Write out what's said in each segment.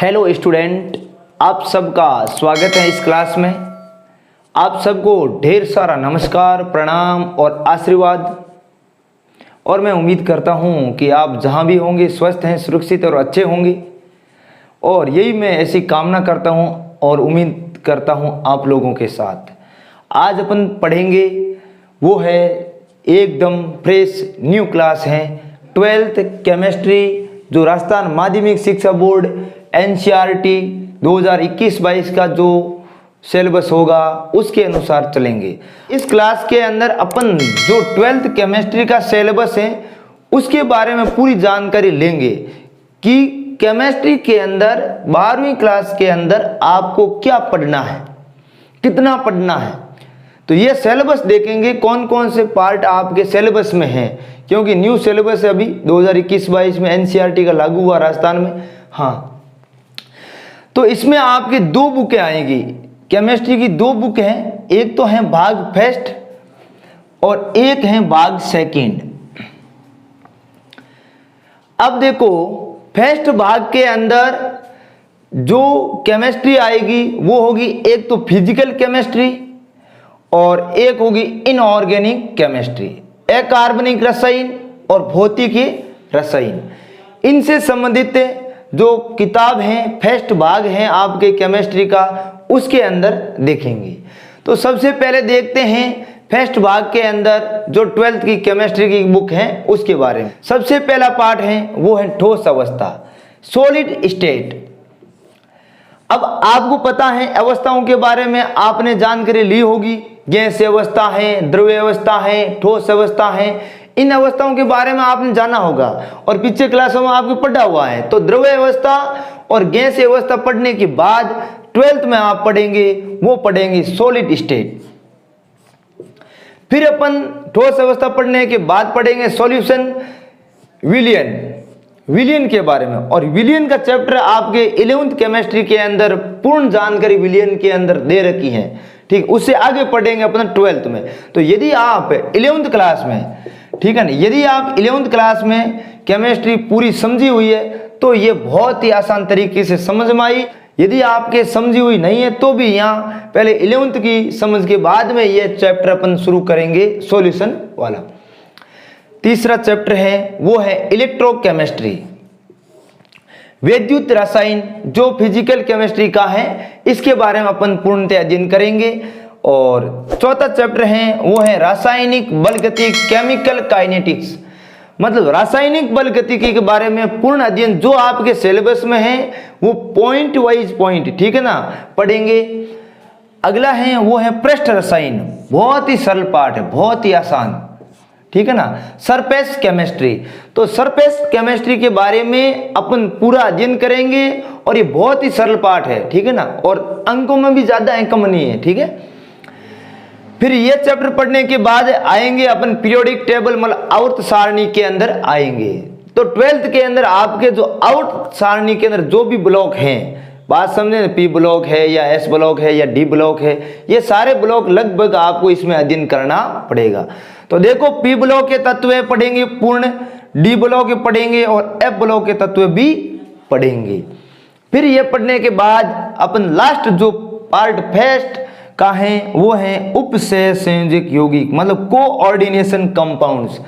Hello student, आप सबका स्वागत है इस क्लास में। आप सबको ढेर सारा नमस्कार, प्रणाम और आशीर्वाद। और मैं उम्मीद करता हूँ कि आप जहाँ भी होंगे स्वस्थ हैं, सुरक्षित और अच्छे होंगे। और यही मैं ऐसी कामना करता हूँ और उम्मीद करता हूँ आप लोगों के साथ। आज अपन पढ़ेंगे वो है एकदम फ्रेश न्यू क्लास है 12th केमिस्ट्री, जो राजस्थान माध्यमिक शिक्षा बोर्ड NCERT 2021-22 का जो सिलेबस होगा उसके अनुसार चलेंगे। इस क्लास के अंदर अपन जो 12th केमिस्ट्री का सिलेबस है उसके बारे में पूरी जानकारी लेंगे कि केमिस्ट्री के अंदर 12वीं क्लास के अंदर आपको क्या पढ़ना है, कितना पढ़ना है। तो ये सिलेबस देखेंगे कौन कौन से पार्ट आपके सिलेबस में हैं, क्योंकि न्यू सिलेबस अभी 2021-22 में NCERT का लागू हुआ राजस्थान में। हाँ, तो इसमें आपके दो बुकें आएंगी। केमिस्ट्री की दो बुक हैं, एक तो है भाग फर्स्ट और एक है भाग सेकंड। अब देखो, फर्स्ट भाग के अंदर जो केमिस्ट्री आएगी वो होगी एक तो फिजिकल केमिस्ट्री और एक होगी इनऑर्गेनिक केमिस्ट्री, अकार्बनिक रसायन और भौतिकी रसायन। इनसे संबंधित जो किताब है, फर्स्ट भाग है आपके केमिस्ट्री का, उसके अंदर देखेंगे। तो सबसे पहले देखते हैं फर्स्ट भाग के अंदर जो 12th की केमिस्ट्री की बुक है उसके बारे में। सबसे पहला पार्ट है वो है ठोस अवस्था, सॉलिड स्टेट। अब आपको पता है अवस्थाओं के बारे में आपने जानकारी ली होगी, गैस अवस्था है, द्रव्य अवस्था है, ठोस अवस्था है। इन अवस्थाओं के बारे में आपने जाना होगा और पीछे क्लासों में आपको पढ़ा हुआ है। तो द्रव्य अवस्था और गैस अवस्था पढ़ने के बाद 12th में आप पढ़ेंगे सॉलिड स्टेट। फिर अपन ठोस अवस्था पढ़ने के बाद पढ़ेंगे सॉल्यूशन, विलियन के बारे में। और विलियन का चैप्टर आपके 11th केमिस्ट्री के अंदर पूर्ण जानकारी विलियन के अंदर दे रखी है, ठीक। उससे आगे पढ़ेंगे अपना 12th में। तो यदि आप 11th क्लास में, ठीक है ना, यदि आप 11th क्लास में केमिस्ट्री पूरी समझी हुई है तो ये बहुत ही आसान तरीके से समझ में आई। यदि आपके समझी हुई नहीं है तो भी यहाँ पहले 11th की समझ के बाद में ये चैप्टर अपन शुरू करेंगे सॉल्यूशन वाला। तीसरा चैप्टर है वो है इलेक्ट्रोकेमिस्ट्री, विद्युत रसायन, जो फिजिकल केमिस्ट्री का है, इसके बारे में अपन पूर्णतः अध्ययन करेंगे। और चौथा चैप्टर है वो है रासायनिक बलगतिकी, केमिकल काइनेटिक्स, मतलब रासायनिक बलगतिकी के बारे में पूर्ण अध्ययन जो आपके सिलेबस में है वो पॉइंट वाइज पॉइंट, ठीक है ना, पढ़ेंगे। अगला है वो है पृष्ठ रसायन, बहुत ही सरल पार्ट है, बहुत ही आसान, ठीक है ना। सरफेस केमिस्ट्री, तो सरफेस केमिस्ट्री के बारे में अपन पूरा अध्ययन करेंगे और ये बहुत ही सरल पार्ट है, ठीक है ना, और अंकों में भी ज्यादा अंक नहीं है, ठीक है। फिर ये चैप्टर पढ़ने के बाद आएंगे अपन पीरियोडिक टेबल, मतलब आवर्त सारणी के अंदर आएंगे। तो 12th के अंदर आपके जो आवर्त सारणी के अंदर जो भी ब्लॉक हैं, बात समझे, P ब्लॉक है या S ब्लॉक है या D ब्लॉक है, ये सारे ब्लॉक लगभग आपको इसमें अध्ययन करना पड़ेगा। तो देखो, P ब्लॉक के तत्व पढ़ेंगे पूर्ण, D ब्लॉक के पढ़ेंगे और F ब्लॉक के तत्व भी पढ़ेंगे। फिर ये पढ़ने के बाद अपन लास्ट जो पार्ट फर्स्ट का है वो है उपसंयोजक यौगिक, मतलब कोऑर्डिनेशन कंपाउंड्स।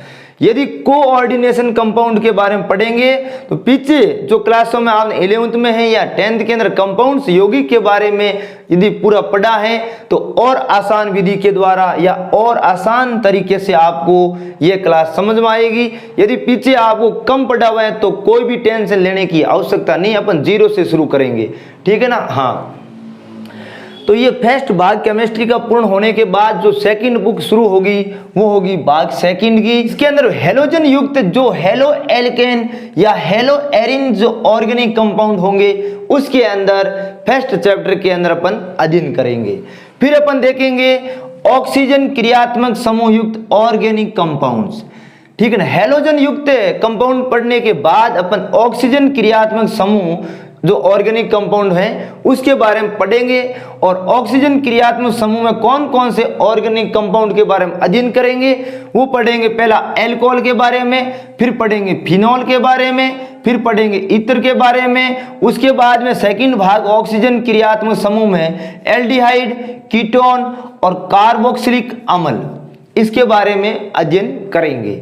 यदि कोऑर्डिनेशन कंपाउंड के बारे में पढ़ेंगे तो पीछे जो क्लासों में आप 11th में है या 10th के अंदर कंपाउंड्स यौगिक के बारे में यदि पूरा पढ़ा है तो और आसान विधि के द्वारा या और आसान तरीके से आपको ये क्लास समझ में आएगी। यदि पीछे आपको कम पढ़ा हुआ है तो कोई भी टेंशन लेने की आवश्यकता नहीं, अपन जीरो से शुरू करेंगे, ठीक है ना। हाँ, तो ये फर्स्ट भाग केमिस्ट्री का पूर्ण होने के बाद जो सेकंड बुक शुरू होगी वो होगी भाग सेकंड की। इसके अंदर हेलोजन युक्त जो हेलो एल्केन या हेलो एरिन जो ऑर्गेनिक कंपाउंड होंगे उसके अंदर फर्स्ट चैप्टर के अंदर अपन अध्ययन करेंगे। फिर अपन देखेंगे ऑक्सीजन क्रियात्मक समूह युक्त ऑर्गेनिक कंपाउंड्स, ठीक है ना। हेलोजन युक्त कंपाउंड पढ़ने के बाद अपन ऑक्सीजन क्रियात्मक समूह जो ऑर्गेनिक कंपाउंड है उसके बारे में पढ़ेंगे और ऑक्सीजन क्रियात्मक समूह में कौन कौन से ऑर्गेनिक कंपाउंड के बारे में अध्ययन करेंगे। वो पढ़ेंगे पहला एल्कोहल के बारे में, फिर पढ़ेंगे फिनॉल के बारे में, फिर पढ़ेंगे इत्र के बारे में। उसके बाद में सेकंड भाग ऑक्सीजन क्रियात्मक समूह में एल्डिहाइड, कीटोन और कार्बोक्सिलिक अम्ल, इसके बारे में अध्ययन करेंगे।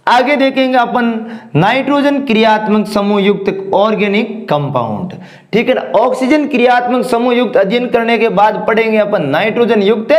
आगे देखेंगे अपन नाइट्रोजन क्रियात्मक समूह युक्त ऑर्गेनिक कंपाउंड, ठीक है ना। ऑक्सीजन क्रियात्मक समूह युक्त अध्ययन करने के बाद पढ़ेंगे अपन नाइट्रोजन युक्त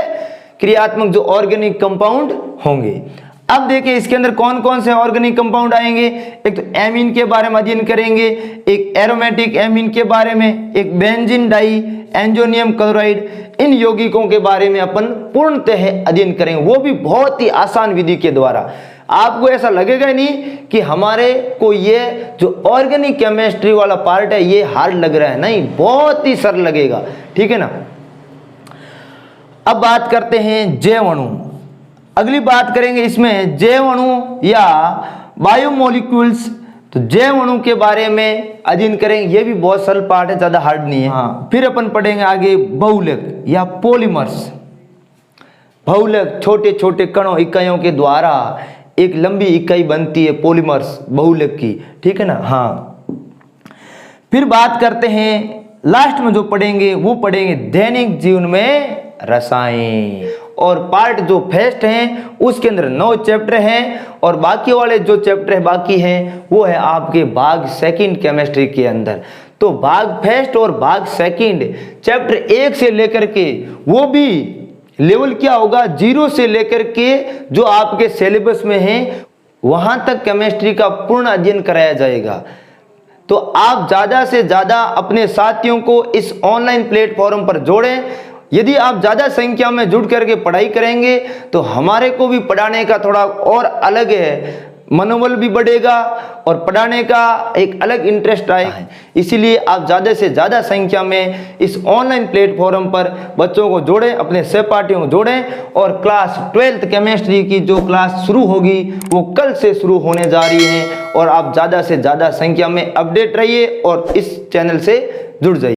क्रियात्मक जो ऑर्गेनिक कंपाउंड होंगे। अब देखिए इसके अंदर कौन कौन से ऑर्गेनिक कंपाउंड आएंगे। एक तो एमीन के बारे में अध्ययन करेंगे, एक एरोमेटिक एमीन के बारे में, एक बेंजीन डाई एंजोनियम क्लोराइड, इन यौगिकों के बारे में अपन पूर्णतः अध्ययन करेंगे, वो भी बहुत ही आसान विधि के द्वारा। आपको ऐसा लगेगा ही नहीं कि हमारे को ये जो ऑर्गेनिक केमिस्ट्री वाला पार्ट है ये हार्ड लग रहा है, नहीं, बहुत ही सरल लगेगा, ठीक है ना। अब बात करते हैं जैव अणु। अगली बात करेंगे इसमें जैव अणु या बायोमोलिक्यूल्स। तो जैव अणु के बारे में अध्ययन करेंगे, ये भी बहुत सरल पार्ट है, ज्यादा हार्ड नहीं है। हाँ, फिर अपन पढ़ेंगे आगे बहुलक या पॉलीमर्स। बहुलक छोटे छोटे कणों इकाइयों के द्वारा एक लंबी इकाई बनती है पॉलीमर्स बहुलक की, ठीक है ना। हाँ, फिर बात करते हैं लास्ट में जो पढ़ेंगे वो पढ़ेंगे दैनिक जीवन में रसायन। और पार्ट जो फर्स्ट हैं उसके अंदर 9 चैप्टर हैं और बाकी वाले जो चैप्टर है बाकी हैं वो है आपके भाग सेकंड केमिस्ट्री के अंदर। तो भाग फर्स्ट और भाग सेकंड चैप्टर 1 से लेकर के वो भी लेवल क्या होगा 0 से लेकर के जो आपके सिलेबस में है वहां तक केमिस्ट्री का पूर्ण अध्ययन कराया जाएगा। तो आप ज्यादा से ज्यादा अपने साथियों को इस ऑनलाइन प्लेटफॉर्म पर जोड़ें। यदि आप ज्यादा संख्या में जुड़ करके पढ़ाई करेंगे तो हमारे को भी पढ़ाने का थोड़ा और अलग है, मनोबल भी बढ़ेगा और पढ़ाने का एक अलग इंटरेस्ट आए। इसीलिए आप ज़्यादा से ज़्यादा संख्या में इस ऑनलाइन प्लेटफॉर्म पर बच्चों को जोड़ें, अपने सहपाठियों को जोड़ें। और क्लास 12th केमिस्ट्री की जो क्लास शुरू होगी वो कल से शुरू होने जा रही है और आप ज़्यादा से ज़्यादा संख्या में अपडेट रहिए और इस चैनल से जुड़ जाइए।